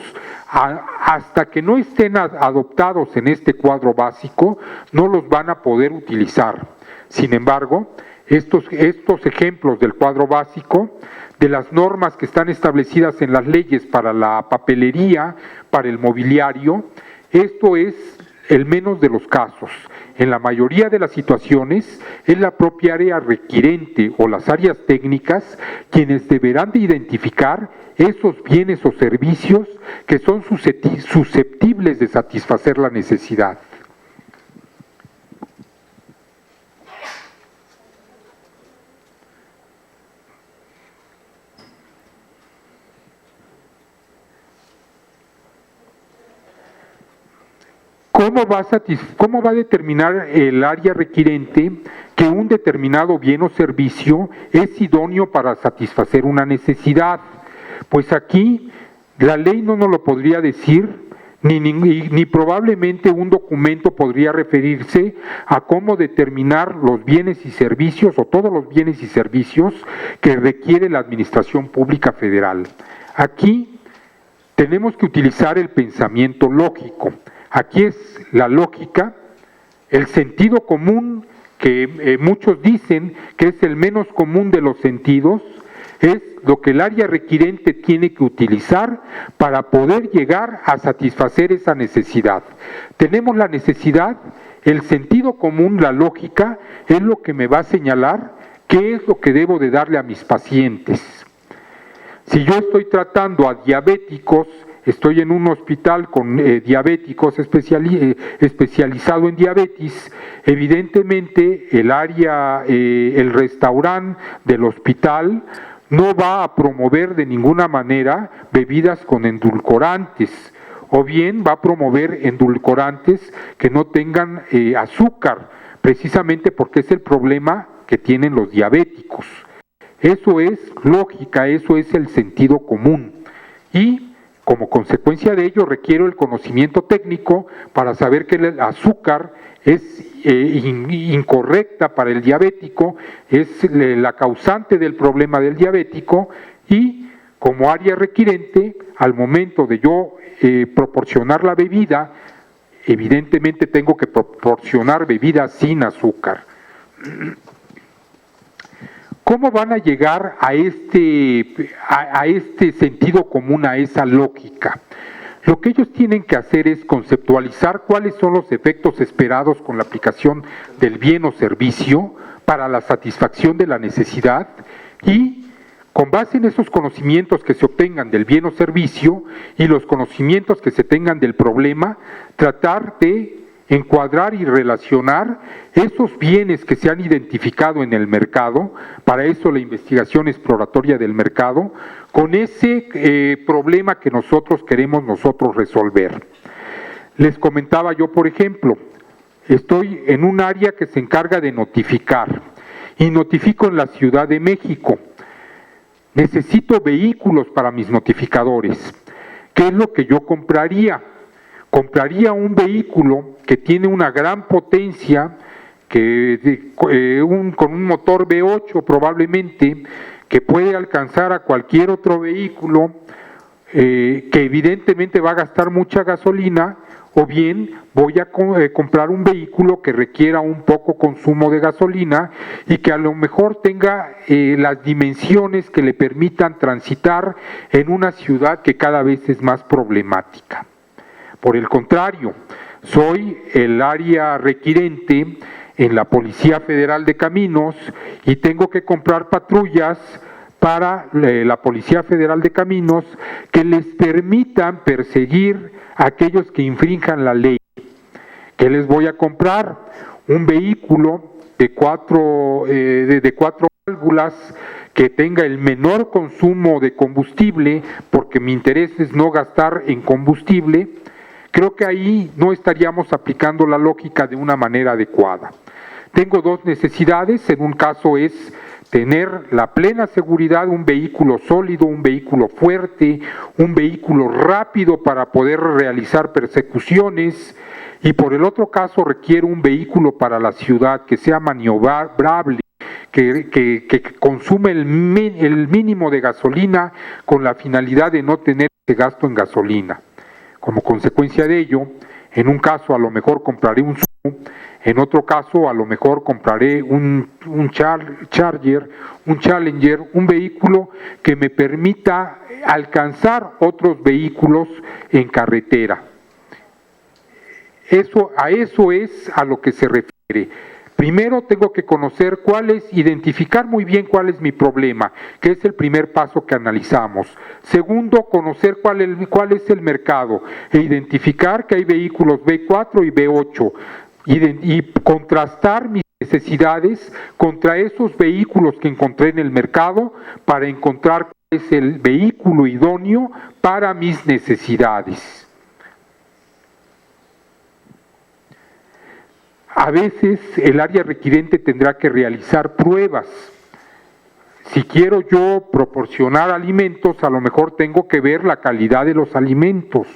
Speaker 1: hasta que no estén adoptados en este cuadro básico, no los van a poder utilizar. Sin embargo, estos ejemplos del cuadro básico, de las normas que están establecidas en las leyes para la papelería, para el mobiliario, esto es el menos de los casos. En la mayoría de las situaciones es la propia área requirente o las áreas técnicas quienes deberán de identificar esos bienes o servicios que son susceptibles de satisfacer la necesidad. ¿Cómo va a determinar el área requirente que un determinado bien o servicio es idóneo para satisfacer una necesidad? Pues aquí la ley no nos lo podría decir, ni probablemente un documento podría referirse a cómo determinar los bienes y servicios o todos los bienes y servicios que requiere la Administración Pública Federal. Aquí tenemos que utilizar el pensamiento lógico. Aquí es la lógica, el sentido común, que muchos dicen que es el menos común de los sentidos, es lo que el área requirente tiene que utilizar para poder llegar a satisfacer esa necesidad. Tenemos la necesidad, el sentido común, la lógica, es lo que me va a señalar qué es lo que debo de darle a mis pacientes. Si yo estoy tratando a diabéticos, estoy en un hospital con diabéticos especializado en diabetes, evidentemente el restaurante del hospital no va a promover de ninguna manera bebidas con endulcorantes, o bien va a promover endulcorantes que no tengan azúcar, precisamente porque es el problema que tienen los diabéticos. Eso es lógica, eso es el sentido común. Y como consecuencia de ello requiero el conocimiento técnico para saber que el azúcar es incorrecta para el diabético, es la causante del problema del diabético, y como área requirente, al momento de yo proporcionar la bebida, evidentemente tengo que proporcionar bebida sin azúcar. ¿Cómo van a llegar a este sentido común, a esa lógica? Lo que ellos tienen que hacer es conceptualizar cuáles son los efectos esperados con la aplicación del bien o servicio para la satisfacción de la necesidad, y con base en esos conocimientos que se obtengan del bien o servicio y los conocimientos que se tengan del problema, tratar de encuadrar y relacionar esos bienes que se han identificado en el mercado, para eso la investigación exploratoria del mercado, con ese problema que nosotros queremos resolver. Les comentaba yo, por ejemplo, estoy en un área que se encarga de notificar, y notifico en la Ciudad de México. Necesito vehículos para mis notificadores. ¿Qué es lo que yo compraría? Compraría un vehículo que tiene una gran potencia, con un motor V8 probablemente, que puede alcanzar a cualquier otro vehículo, que evidentemente va a gastar mucha gasolina, o bien voy a comprar un vehículo que requiera un poco consumo de gasolina y que a lo mejor tenga las dimensiones que le permitan transitar en una ciudad que cada vez es más problemática. Por el contrario, soy el área requirente en la Policía Federal de Caminos y tengo que comprar patrullas para la Policía Federal de Caminos que les permitan perseguir a aquellos que infrinjan la ley. ¿Qué les voy a comprar? Un vehículo de cuatro válvulas que tenga el menor consumo de combustible, porque mi interés es no gastar en combustible. Creo que ahí no estaríamos aplicando la lógica de una manera adecuada. Tengo dos necesidades. En un caso es tener la plena seguridad, un vehículo sólido, un vehículo fuerte, un vehículo rápido para poder realizar persecuciones, y por el otro caso requiero un vehículo para la ciudad que sea maniobrable, que consume el mínimo de gasolina con la finalidad de no tener ese gasto en gasolina. Como consecuencia de ello, en un caso a lo mejor compraré un SUV, en otro caso a lo mejor compraré un Charger, un Challenger, un vehículo que me permita alcanzar otros vehículos en carretera. A eso es a lo que se refiere. Primero tengo que conocer identificar muy bien cuál es mi problema, que es el primer paso que analizamos. Segundo, conocer cuál es el mercado e identificar que hay vehículos V4 y V8 y contrastar mis necesidades contra esos vehículos que encontré en el mercado para encontrar cuál es el vehículo idóneo para mis necesidades. A veces el área requirente tendrá que realizar pruebas. Si quiero yo proporcionar alimentos, a lo mejor tengo que ver la calidad de los alimentos.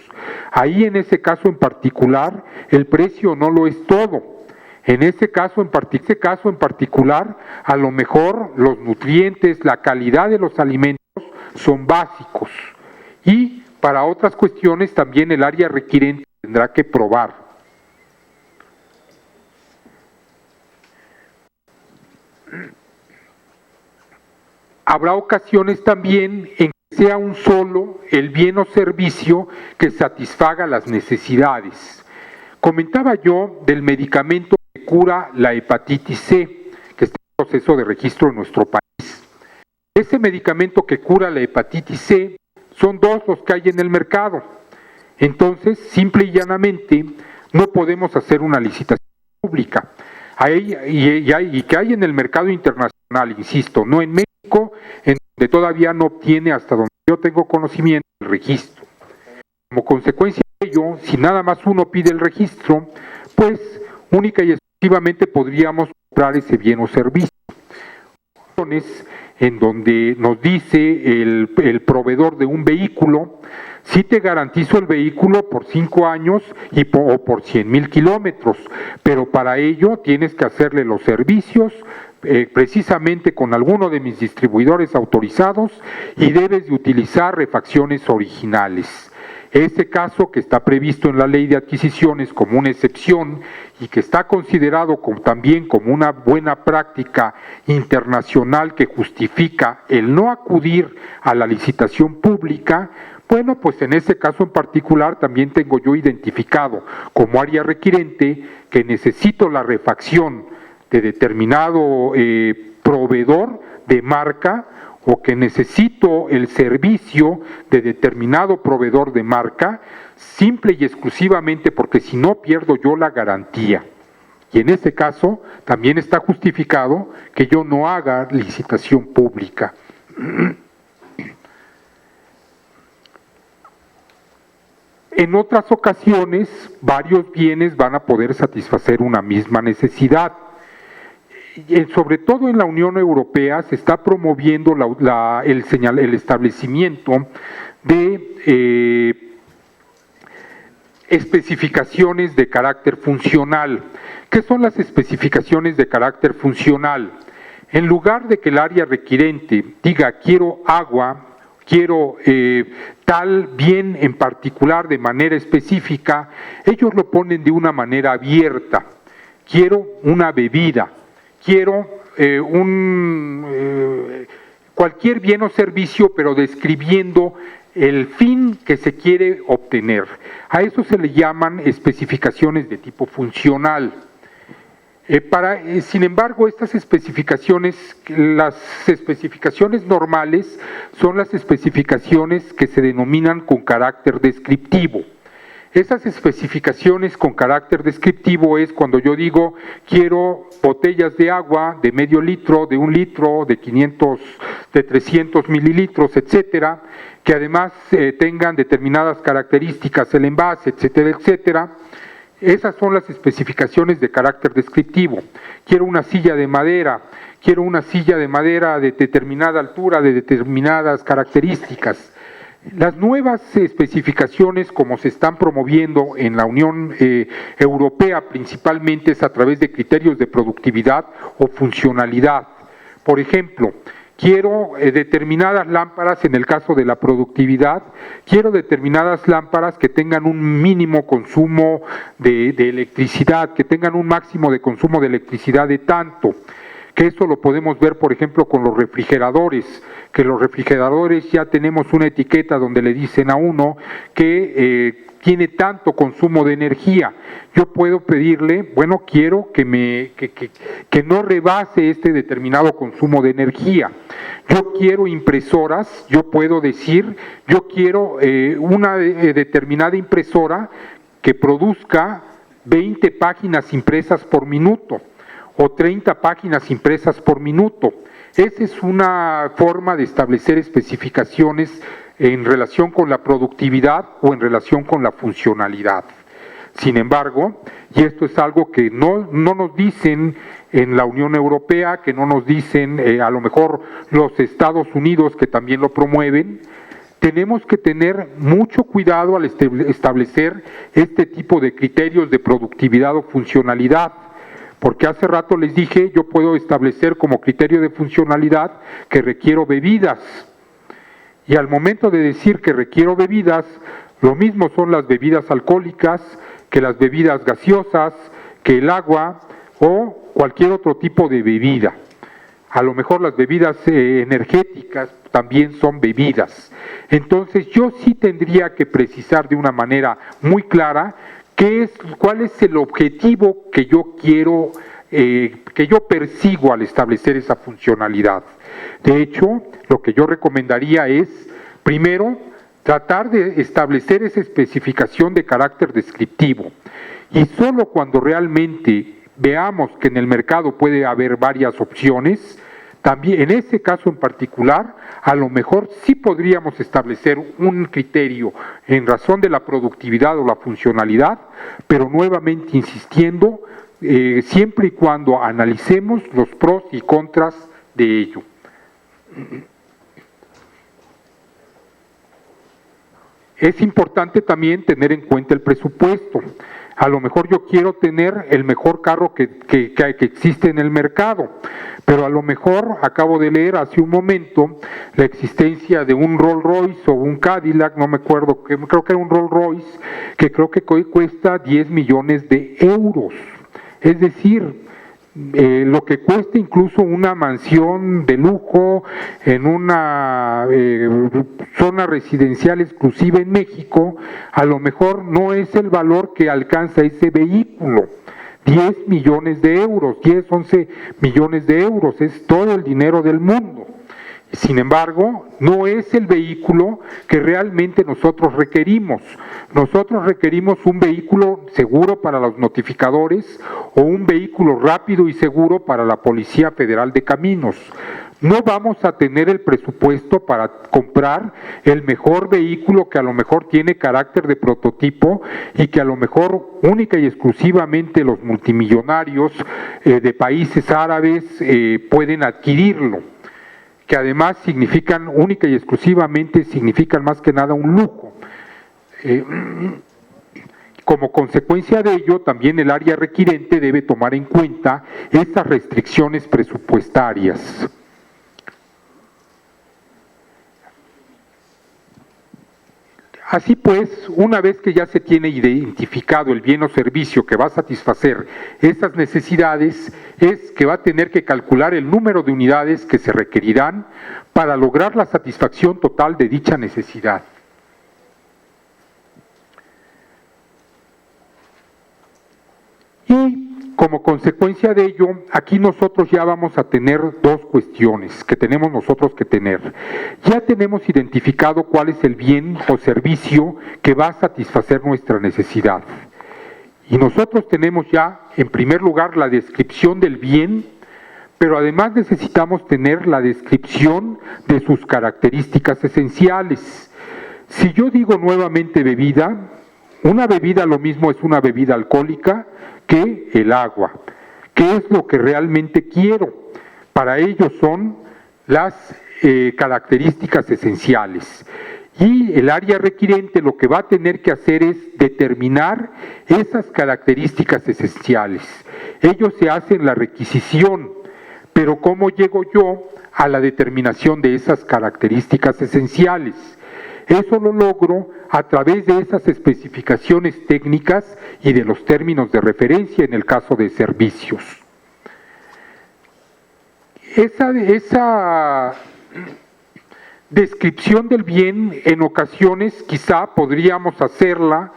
Speaker 1: Ahí en ese caso en particular, el precio no lo es todo. En ese caso en particular, a lo mejor los nutrientes, la calidad de los alimentos son básicos. Y para otras cuestiones también el área requirente tendrá que probar. Habrá ocasiones también en que sea un solo el bien o servicio que satisfaga las necesidades. Comentaba yo del medicamento que cura la hepatitis C, que está en proceso de registro en nuestro país. Ese medicamento que cura la hepatitis C son dos los que hay en el mercado. Entonces, simple y llanamente, no podemos hacer una licitación pública. Y que hay en el mercado internacional, insisto, no en México, en donde todavía no obtiene, hasta donde yo tengo conocimiento, el registro. Como consecuencia de ello, si nada más uno pide el registro, pues única y exclusivamente podríamos comprar ese bien o servicio. en donde nos dice el proveedor de un vehículo: sí te garantizo el vehículo por 5 años o por 100,000 kilómetros, pero para ello tienes que hacerle los servicios precisamente con alguno de mis distribuidores autorizados y debes de utilizar refacciones originales. Este caso, que está previsto en la ley de adquisiciones como una excepción y que está considerado también como una buena práctica internacional que justifica el no acudir a la licitación pública, bueno, pues en ese caso en particular también tengo yo identificado como área requirente que necesito la refacción de determinado proveedor de marca, o que necesito el servicio de determinado proveedor de marca, simple y exclusivamente porque si no pierdo yo la garantía. Y en ese caso también está justificado que yo no haga licitación pública. En otras ocasiones, varios bienes van a poder satisfacer una misma necesidad. Sobre todo en la Unión Europea se está promoviendo el establecimiento de especificaciones de carácter funcional. ¿Qué son las especificaciones de carácter funcional? En lugar de que el área requirente diga quiero agua, quiero tal bien en particular de manera específica, ellos lo ponen de una manera abierta. Quiero una bebida, quiero cualquier bien o servicio, pero describiendo el fin que se quiere obtener. A eso se le llaman especificaciones de tipo funcional. Sin embargo, estas especificaciones, las especificaciones normales, son las especificaciones que se denominan con carácter descriptivo. Esas especificaciones con carácter descriptivo es cuando yo digo quiero botellas de agua de medio litro, de 1 litro, de 500, de 300 mililitros, etcétera, que además tengan determinadas características, el envase, etcétera, etcétera. Esas son las especificaciones de carácter descriptivo. Quiero una silla de madera, quiero una silla de madera de determinada altura, de determinadas características. Las nuevas especificaciones, como se están promoviendo en la Unión Europea, principalmente es a través de criterios de productividad o funcionalidad. Por ejemplo, quiero determinadas lámparas, en el caso de la productividad, quiero determinadas lámparas que tengan un mínimo consumo de electricidad, que tengan un máximo de consumo de electricidad de tanto. Que eso lo podemos ver, por ejemplo, con los refrigeradores, que los refrigeradores ya tenemos una etiqueta donde le dicen a uno que tiene tanto consumo de energía. Yo puedo pedirle, bueno, quiero que no rebase este determinado consumo de energía. Yo quiero impresoras, yo puedo decir, yo quiero una determinada impresora que produzca 20 páginas impresas por minuto o 30 páginas impresas por minuto. Esa es una forma de establecer especificaciones en relación con la productividad o en relación con la funcionalidad. Sin embargo, y esto es algo que no nos dicen en la Unión Europea, que no nos dicen a lo mejor los Estados Unidos, que también lo promueven, tenemos que tener mucho cuidado al establecer este tipo de criterios de productividad o funcionalidad. Porque hace rato les dije, yo puedo establecer como criterio de funcionalidad que requiero bebidas. Y al momento de decir que requiero bebidas, lo mismo son las bebidas alcohólicas, que las bebidas gaseosas, que el agua o cualquier otro tipo de bebida. A lo mejor las bebidas energéticas también son bebidas. Entonces yo sí tendría que precisar de una manera muy clara cuál es el objetivo que yo quiero, que yo persigo al establecer esa funcionalidad. De hecho, lo que yo recomendaría es, primero, tratar de establecer esa especificación de carácter descriptivo. Y solo cuando realmente veamos que en el mercado puede haber varias opciones, también en ese caso en particular, a lo mejor sí podríamos establecer un criterio en razón de la productividad o la funcionalidad, pero nuevamente insistiendo, siempre y cuando analicemos los pros y contras de ello. Es importante también tener en cuenta el presupuesto. A lo mejor yo quiero tener el mejor carro que existe en el mercado, pero a lo mejor acabo de leer hace un momento la existencia de un Rolls Royce o un Cadillac, no me acuerdo, creo que era un Rolls Royce, que creo que cuesta 10 millones de euros. Es decir, lo que cuesta incluso una mansión de lujo en una zona residencial exclusiva en México, a lo mejor no es el valor que alcanza ese vehículo. 10 millones de euros, 10, 11 millones de euros, es todo el dinero del mundo. Sin embargo, no es el vehículo que realmente nosotros requerimos. Nosotros requerimos un vehículo seguro para los notificadores o un vehículo rápido y seguro para la Policía Federal de Caminos. No vamos a tener el presupuesto para comprar el mejor vehículo que a lo mejor tiene carácter de prototipo y que a lo mejor única y exclusivamente los multimillonarios de países árabes pueden adquirirlo, que además significan única y exclusivamente, significan más que nada un lujo. Como consecuencia de ello, también el área requirente debe tomar en cuenta estas restricciones presupuestarias. Así pues, una vez que ya se tiene identificado el bien o servicio que va a satisfacer estas necesidades, es que va a tener que calcular el número de unidades que se requerirán para lograr la satisfacción total de dicha necesidad. Y como consecuencia de ello, aquí nosotros ya vamos a tener dos cuestiones que tenemos nosotros que tener. Ya tenemos identificado cuál es el bien o servicio que va a satisfacer nuestra necesidad. Y nosotros tenemos ya, en primer lugar, la descripción del bien, pero además necesitamos tener la descripción de sus características esenciales. Si yo digo nuevamente bebida, una bebida lo mismo es una bebida alcohólica que el agua. ¿Qué es lo que realmente quiero? Para ello son las características esenciales. Y el área requirente lo que va a tener que hacer es determinar esas características esenciales. Ello se hace en la requisición, pero ¿cómo llego yo a la determinación de esas características esenciales? Eso lo logro a través de esas especificaciones técnicas y de los términos de referencia en el caso de servicios. Esa descripción del bien en ocasiones quizá podríamos hacerla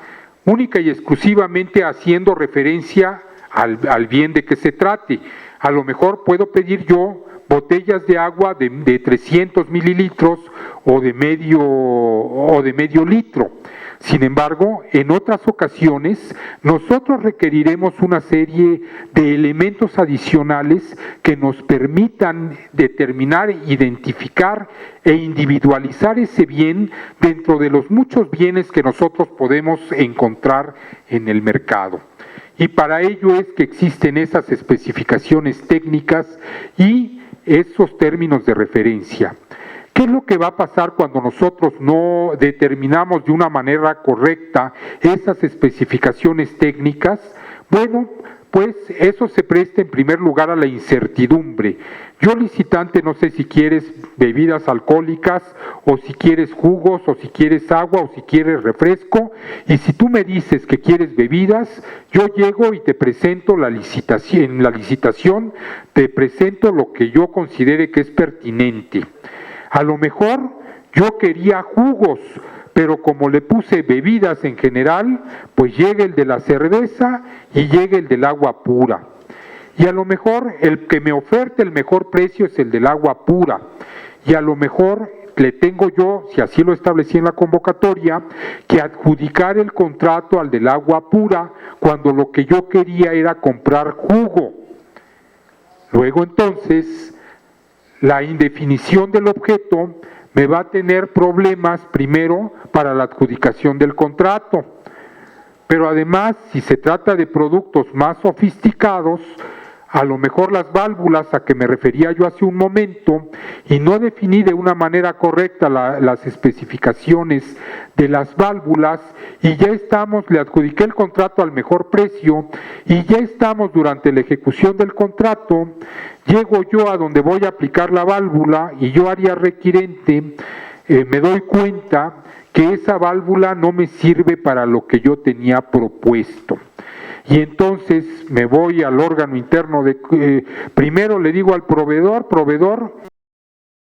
Speaker 1: única y exclusivamente haciendo referencia al bien de que se trate. A lo mejor puedo pedir yo botellas de agua de 300 mililitros o de medio litro. Sin embargo, en otras ocasiones, nosotros requeriremos una serie de elementos adicionales que nos permitan determinar, identificar e individualizar ese bien dentro de los muchos bienes que nosotros podemos encontrar en el mercado. Y para ello es que existen esas especificaciones técnicas y esos términos de referencia. ¿Qué es lo que va a pasar cuando nosotros no determinamos de una manera correcta esas especificaciones técnicas? Bueno, pues eso se presta en primer lugar a la incertidumbre. Yo, licitante, no sé si quieres bebidas alcohólicas o si quieres jugos o si quieres agua o si quieres refresco, y si tú me dices que quieres bebidas, yo llego y te presento la licitación, en la licitación te presento lo que yo considere que es pertinente. A lo mejor yo quería jugos, pero como le puse bebidas en general, pues llega el de la cerveza y llega el del agua pura. Y a lo mejor el que me oferte el mejor precio es el del agua pura. Y a lo mejor le tengo yo, si así lo establecí en la convocatoria, que adjudicar el contrato al del agua pura cuando lo que yo quería era comprar jugo. Luego entonces, la indefinición del objeto me va a tener problemas primero para la adjudicación del contrato. Pero además, si se trata de productos más sofisticados, a lo mejor las válvulas a que me refería yo hace un momento y no definí de una manera correcta las especificaciones de las válvulas y ya estamos, le adjudiqué el contrato al mejor precio y ya estamos durante la ejecución del contrato, llego yo a donde voy a aplicar la válvula y yo área requirente, me doy cuenta que esa válvula no me sirve para lo que yo tenía propuesto. Y entonces me voy al órgano interno primero le digo al proveedor,